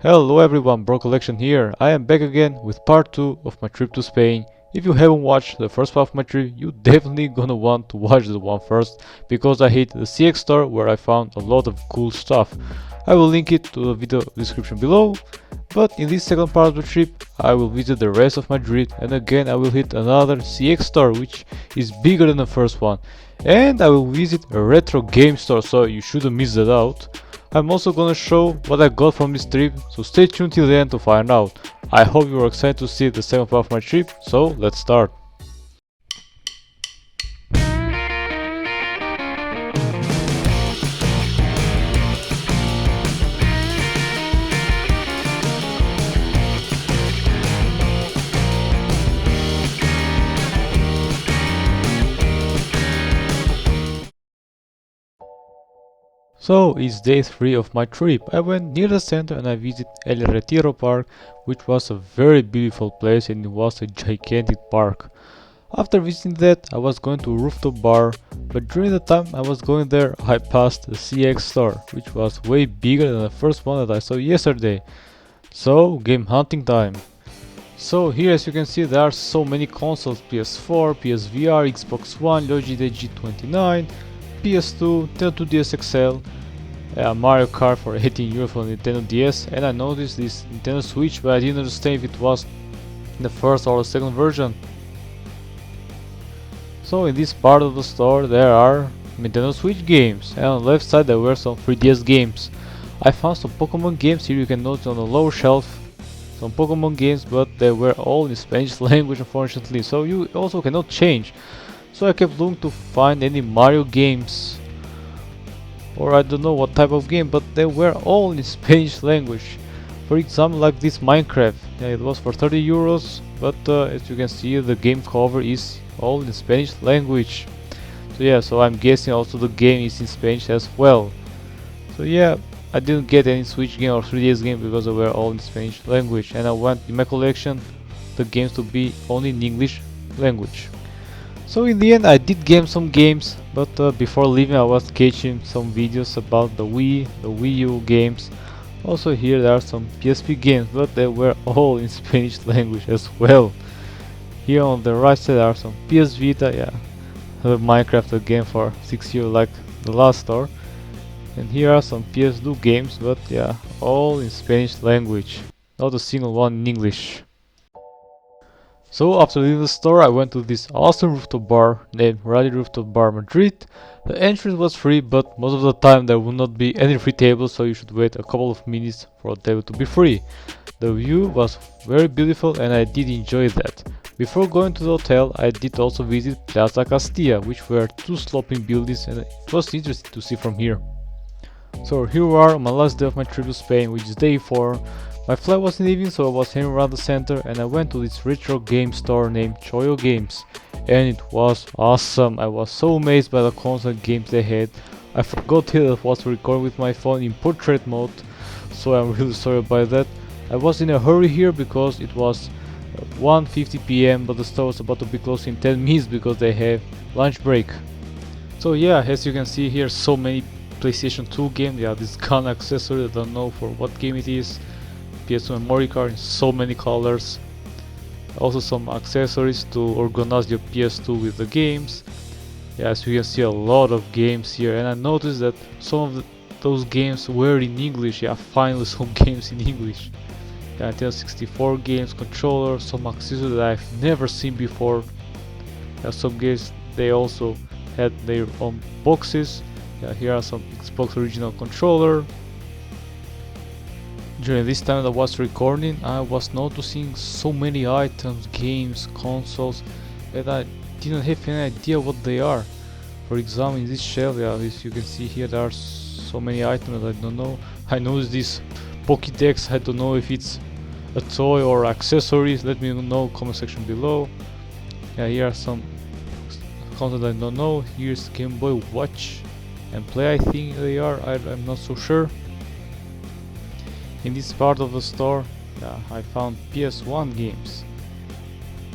Hello everyone, BroCollection here. I am back again with part 2 of my trip to Spain. If you haven't watched the first part of my trip, you definitely gonna want to watch the one first, because I hit the CeX Store where I found a lot of cool stuff. I will link it to the video description below, but in this second part of the trip, I will visit the rest of Madrid, and again I will hit another CeX Store which is bigger than the first one. And I will visit a retro game store, so you shouldn't miss that out. I'm also gonna show what I got from this trip, so stay tuned till the end to find out. I hope you are excited to see the second part of my trip, so let's start. So it's day 3 of my trip. I went near the center and I visited El Retiro Park, which was a very beautiful place and it was a gigantic park. After visiting that, I was going to a rooftop bar, but during the time I was going there, I passed the CeX Store, which was way bigger than the first one that I saw yesterday. So, game hunting time. So here, as you can see, there are so many consoles: PS4, PSVR, Xbox One, Logitech G29, PS2, Nintendo 2DS XL, Mario Kart for 18 euros for Nintendo DS, and I noticed this Nintendo Switch, but I didn't understand if it was the first or the second version. So in this part of the store there are Nintendo Switch games, and on the left side there were some 3DS games. I found some Pokemon games. Here you can notice on the lower shelf some Pokemon games, but they were all in Spanish language unfortunately, so you also cannot change. So I kept looking to find any Mario games, or I don't know what type of game, but they were all in Spanish language. For example, like this Minecraft, it was for 30 euros, but as you can see the game cover is all in Spanish language. So yeah, so I'm guessing also the game is in Spanish as well. So yeah, I didn't get any Switch game or 3DS game because they were all in Spanish language, and I want in my collection the games to be only in English language. So in the end I did game some games, but before leaving I was catching some videos about the Wii U games. Also here there are some PSP games, but they were all in Spanish language as well. Here on the right side there are some PS Vita, yeah, the Minecraft game for 6 euros like the last store. And here are some PS2 games, but yeah, all in Spanish language, not a single one in English. So after leaving the store I went to this awesome rooftop bar named Rally Rooftop Bar Madrid. The entrance was free, but most of the time there will not be any free tables, so you should wait a couple of minutes for a table to be free. The view was very beautiful and I did enjoy that. Before going to the hotel I did also visit Plaza Castilla, which were two sloping buildings, and it was interesting to see from here. So here we are on my last day of my trip to Spain, which is day 4. My flight was in the evening, so I was hanging around the center and I went to this retro game store named Chollo Games, and it was awesome. I was so amazed by the console games they had. I forgot that I was recording with my phone in portrait mode, so I'm really sorry about that. I was in a hurry here because it was 1:50 p.m. but the store was about to be closed in 10 minutes because they have lunch break. So yeah, as you can see here, so many PlayStation 2 games. Yeah, this gun accessory, I don't know for what game it is. PS2 memory card in so many colors. Also some accessories to organize your PS2 with the games. Yeah, as you can see, a lot of games here, and I noticed that some of those games were in English. Yeah, finally some games in English. Yeah, Nintendo 64 games, controller, some accessories that I've never seen before. Yeah, some games they also had their own boxes. Yeah, here are some Xbox original controller. During this time that I was recording, I was noticing so many items, games, consoles, that I didn't have any idea what they are. For example, in this shelf, yeah, as you can see here, there are so many items that I don't know. I noticed this Pokédex. I don't know if it's a toy or accessories. Let me know in the comment section below. Yeah, here are some content I don't know. Here's Game Boy Watch and Play, I think they are. I'm not so sure. In this part of the store, yeah, I found PS1 games.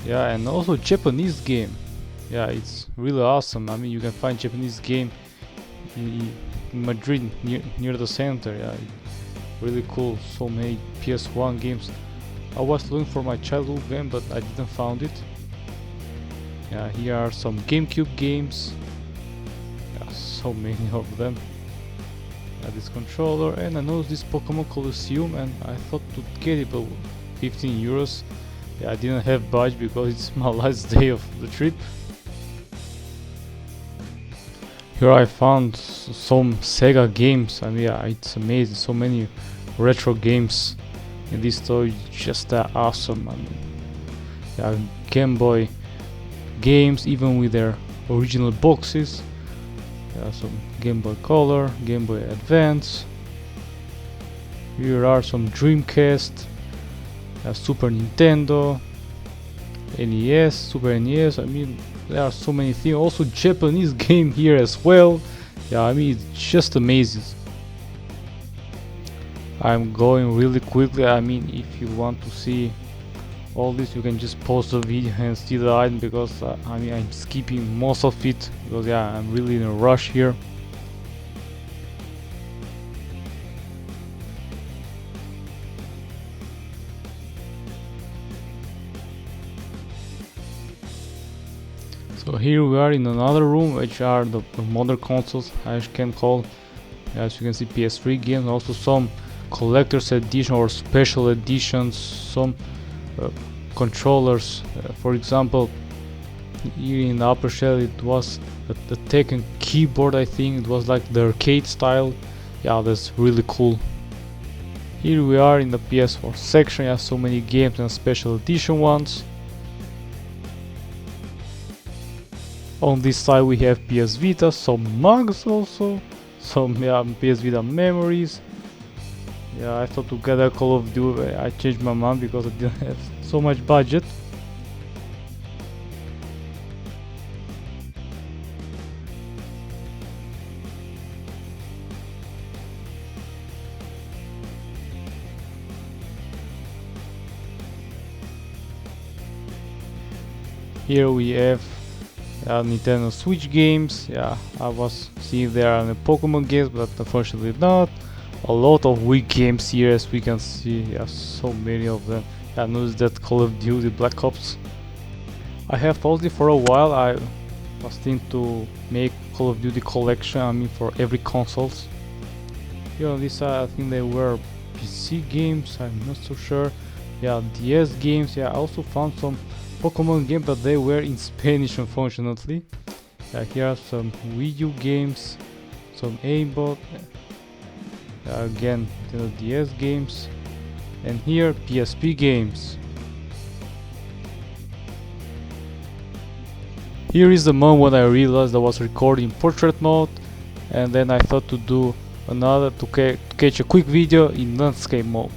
Yeah, and also Japanese game. Yeah, it's really awesome. I mean, you can find Japanese game in Madrid near the center. Yeah, really cool. So many PS1 games. I was looking for my childhood game, but I didn't found it. Yeah, here are some GameCube games. Yeah, so many of them. Yeah, this controller, and I noticed this Pokemon Colosseum, and I thought to get it, but 15 euros. Yeah, I didn't have budget because it's my last day of the trip. Here I found some Sega games. I mean, yeah, it's amazing. So many retro games in this store. Just awesome. I mean, yeah, Game Boy games, even with their original boxes. Yeah, some Game Boy Color, Game Boy Advance. Here are some Dreamcast, Super Nintendo, NES, Super NES. I mean, there are so many things. Also Japanese game here as well. Yeah, I mean, it's just amazing. I'm going really quickly. I mean, if you want to see all this, you can just pause the video and see the item, because I mean, I'm skipping most of it because yeah, I'm really in a rush here. So here we are in another room, which are the modern consoles, I can call. As you can see, PS3 games, also some collector's edition or special editions, some controllers. For example, here in the upper shelf it was the Tekken keyboard. I think it was like the arcade style. Yeah, that's really cool. Here we are in the PS4 section. Yeah, so many games and special edition ones. On this side we have PS Vita, some mugs also, some PS Vita memories. Yeah, I thought to get a Call of Duty. I changed my mind because I didn't have so much budget. Here we have Nintendo Switch games. Yeah, I was seeing there are the Pokemon games, but unfortunately not. A lot of Wii games here, as we can see. Yeah, so many of them. I noticed that Call of Duty Black Ops. I have thought it for a while. I was thinking to make Call of Duty collection. I mean, for every consoles. Here on this side, I think they were PC games. I'm not so sure. Yeah, DS games. Yeah, I also found some Pokemon games, but they were in Spanish, unfortunately. Here are some Wii U games, some aimbot, again the DS games, and here PSP games. Here is the moment when I realized I was recording portrait mode, and then I thought to do another to catch a quick video in landscape mode.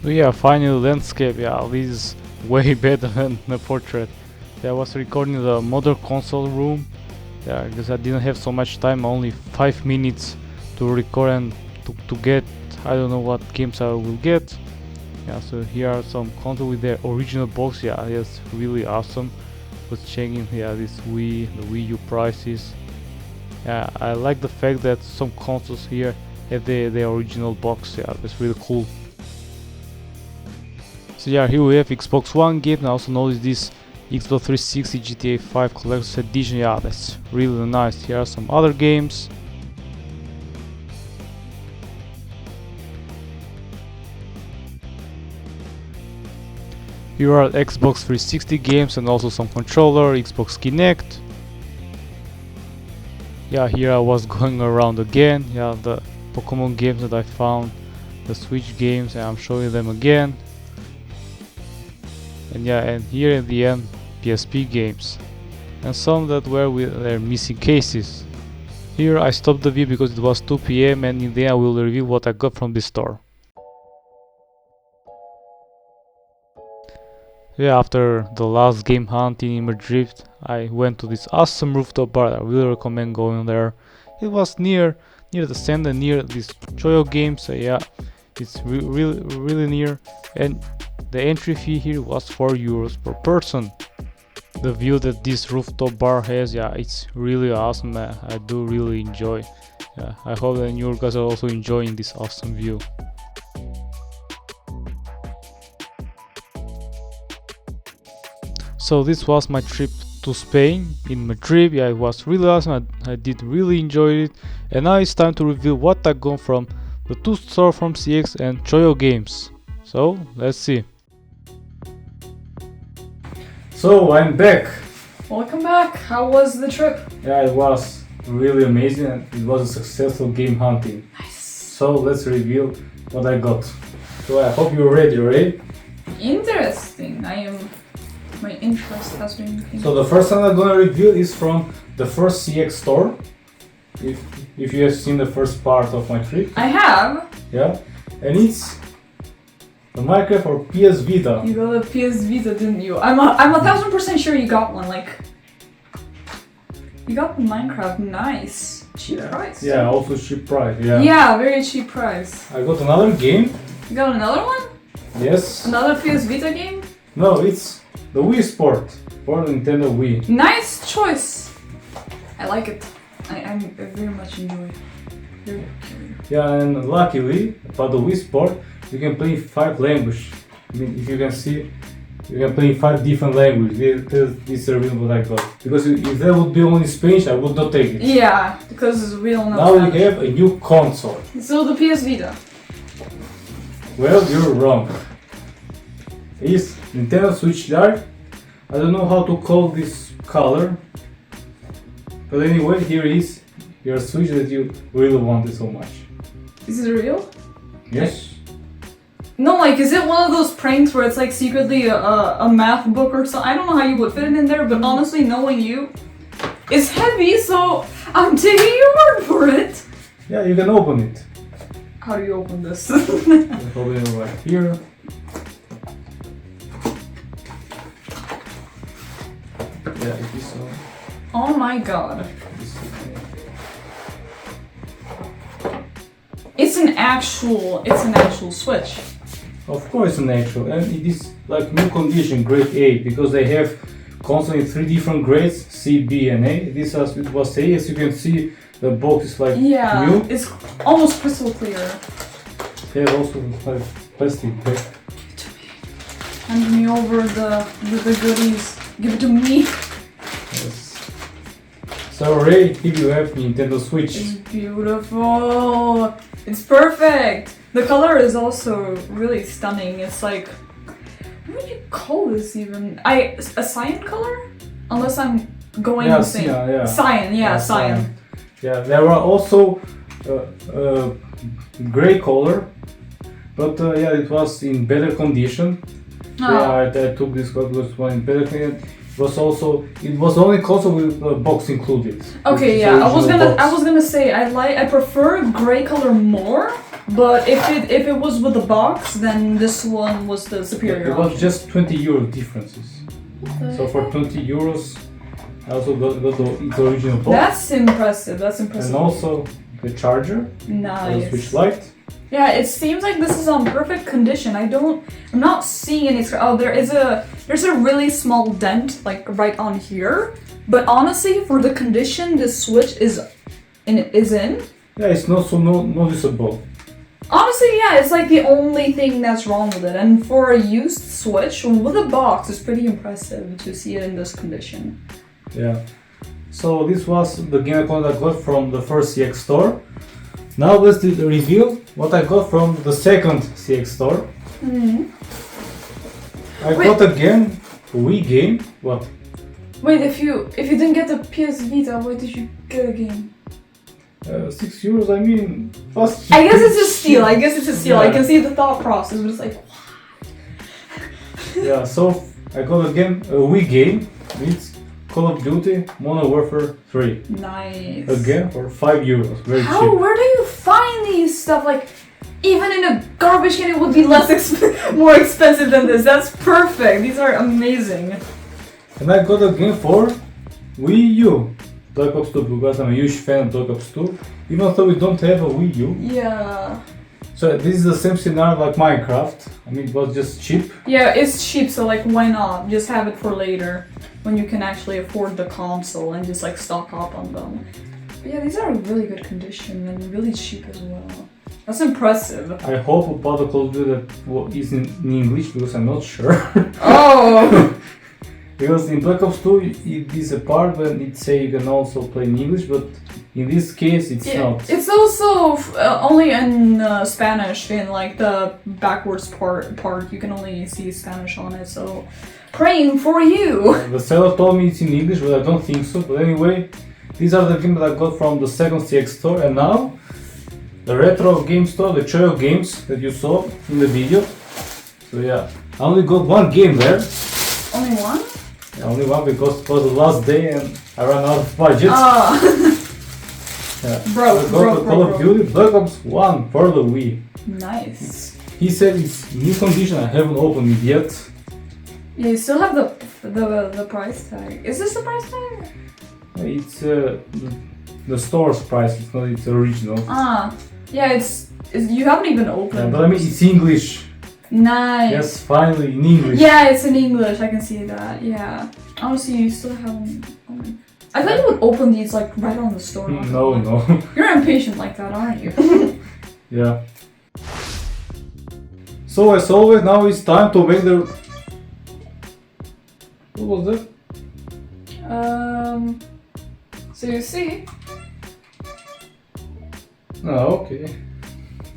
So yeah, finally landscape. Yeah, this is way better than the portrait. Yeah, I was recording the modern console room. Yeah, because I didn't have so much time, only 5 minutes to record and to get, I don't know what games I will get. Yeah, so here are some consoles with their original box. Yeah, it's really awesome. Was checking this the Wii U prices. Yeah, I like the fact that some consoles here have the original box. Yeah, that's really cool. So yeah, here we have Xbox One game, and I also noticed this Xbox 360 GTA 5 Collector's Edition. Yeah, that's really nice. Here are some other games. Here are Xbox 360 games and also some controller, Xbox Kinect. Yeah, here I was going around again. Yeah, the Pokemon games that I found, the Switch games, and I'm showing them again. And yeah, and here at the end, PSP games, and some that were with their missing cases. Here I stopped the video because it was 2 PM, and in the end I will review what I got from this store. Yeah, after the last game hunting in Madrid, I went to this awesome rooftop bar. I really recommend going there. It was near the center, near this Chollo Games. So yeah, it's really near, and the entry fee here was 4 euros per person. The view that this rooftop bar has, yeah, it's really awesome. I do really enjoy. Yeah, I hope that you guys are also enjoying this awesome view. So this was my trip to Spain in Madrid. Yeah, it was really awesome. I did really enjoy it. And now it's time to reveal what I got from the two stores from CeX and Chollo Games. So let's see. So I'm back. Welcome back. How was the trip? Yeah, it was really amazing and it was a successful game hunting. Nice. So let's reveal what I got. So I hope you're ready, right? Interesting. My interest has been increased. So the first one I'm gonna reveal is from the first CeX Store. If you have seen the first part of my trip. I have. Yeah. And it's the Minecraft for PS Vita. You got a PS Vita, didn't you? I'm 1000% sure you got one. Like, you got Minecraft. Nice. Cheap price. Yeah, also cheap price. Yeah. Yeah, very cheap price. I got another game. You got another one? Yes. Another PS Vita game? No, it's the Wii Sport for Nintendo Wii. Nice choice. I like it. I very much enjoy it. Very curious. Yeah, and luckily about the Wii Sport, you can play in 5 languages. I mean, if you can see, you can play in 5 different languages. This is the reason what I got. Because if that would be only Spanish, I would not take it. Yeah, because we don't know. Now Spanish. we have a new console. So the PS Vita. Well, you're wrong. It's Nintendo Switch Lite. I don't know how to call this color. But anyway, here is your Switch that you really wanted so much. Is it real? Yes? No, like, is it one of those pranks where it's like secretly a math book or something? I don't know how you would fit it in there, but honestly, knowing you, it's heavy, so I'm taking your word for it. Yeah, you can open it. How do you open this? Open it right here. Yeah, it is so. Oh my god. It's an actual Switch. Of course, an actual, and it is like new condition, grade A, because they have constantly 3 different grades, C, B, and A. This it was A, as you can see, the box is like new. It's almost crystal clear. They also like plastic bag. Give it to me. Hand me over the goodies. Give it to me. Yes. So Ray, here you have Nintendo Switch. It's beautiful. It's perfect. The color is also really stunning. It's like, what would you call this even? A cyan color? Unless I'm going insane. Cyan. Yeah, there are also gray color, but yeah, it was in better condition. Oh. Yeah, I took this because it was in better condition. It was only console with the box included. Okay, yeah. I was gonna say I prefer gray color more, but if it was with the box, then this one was the superior. It was just 20 euro differences. So for 20 euros, I also got its original box. That's impressive. And also the charger. Nice. The Switch Lite. Yeah, it seems like this is on perfect condition. I'm not seeing any. Oh, there's a really small dent like right on here. But honestly, for the condition this Switch is in. Yeah, it's not so noticeable. Honestly, yeah, it's like the only thing that's wrong with it. And for a used Switch with a box, it's pretty impressive to see it in this condition. Yeah. So this was the game I got from the first CeX Store. Now let's reveal what I got from the second CeX Store. Mm-hmm. I got again a Wii game. What? Wait, if you didn't get the PS Vita, why did you get a game? 6 euros. I mean, fast. I guess it's a steal. Yeah. I can see the thought process, but it's like, what? Yeah. So I got again a Wii game. It's Call of Duty Modern Warfare 3. Nice. Again for 5 euros. Very cheap. Where do you find these stuff? Like, even in a garbage can, it would be more expensive than this. That's perfect. These are amazing. And I got a game for Wii U. Black Ops 2, because I'm a huge fan of Black Ops 2. Even though we don't have a Wii U. Yeah. So this is the same scenario like Minecraft. I mean, it was just cheap. Yeah, it's cheap, so like, why not? Just have it for later, when you can actually afford the console and just like stock up on them. Yeah, these are in really good condition and really cheap as well. That's impressive. I hope a part of Call of Duty that is in English because I'm not sure. Oh! Because in Black Ops 2 it is a part when it say you can also play in English, but in this case it's not. It's also only in Spanish. In like the backwards part, you can only see Spanish on it. So, praying for you. The seller told me it's in English, but I don't think so. But anyway, these are the games that I got from the second CeX Store, and now the retro game store, the Chollo Games that you saw in the video. So yeah, I only got one game there. Only one? Yeah, only one because it was the last day and I ran out of budget. Ah. Yeah. Broke, I got the Call of Duty Black Ops 1 for the Wii. Nice. He said it's in new condition. I haven't opened it yet. Yeah, you still have the price tag. Is this the price tag? It's the store's price. It's not its original. Ah, yeah. It's you haven't even opened. Yeah, but I mean it's English. Nice. Yes, finally in English. Yeah, it's in English. I can see that. Yeah. Honestly, you still haven't. I thought you would open these like right on the store. No, no. You're impatient like that, aren't you? Yeah. So as always, now it's time to make the. What was that? So you see. Oh, okay.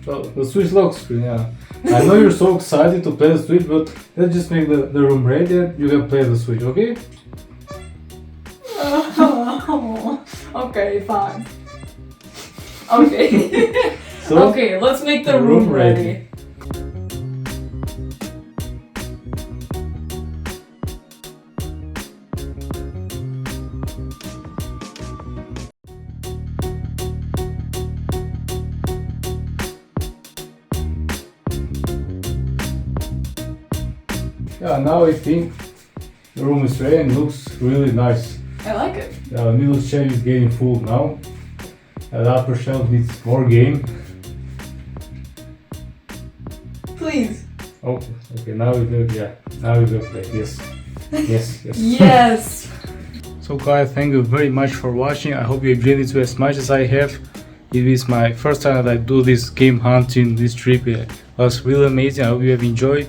So the Switch lock screen, yeah. I know you're so excited to play the Switch, but let's just make the room ready and you can play the Switch, okay? Okay, fine. Okay. So, okay, let's make the room ready. yeah, now I think the room is ready and looks really nice. I like it. The middle shelf is getting full now. The upper shelf needs more game. Please. Okay, okay, now we will, yeah, now we will play, yes. Yes, yes. Yes. So guys, thank you very much for watching. I hope you enjoyed it as much as I have. It is my first time that I do this game hunting, this trip. It was really amazing. I hope you have enjoyed.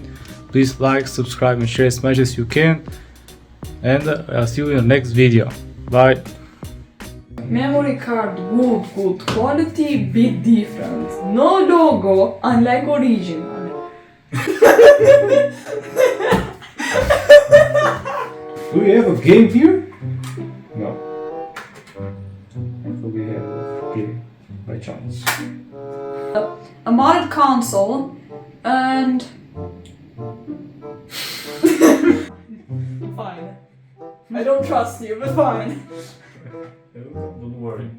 Please like, subscribe and share as much as you can. And I'll see you in the next video. Bye. Memory card good quality, bit different. No logo, unlike original. Do we have a game here? No. I thought we had a game by chance. A modded console and fine. I don't trust you, but fine. Don't worry.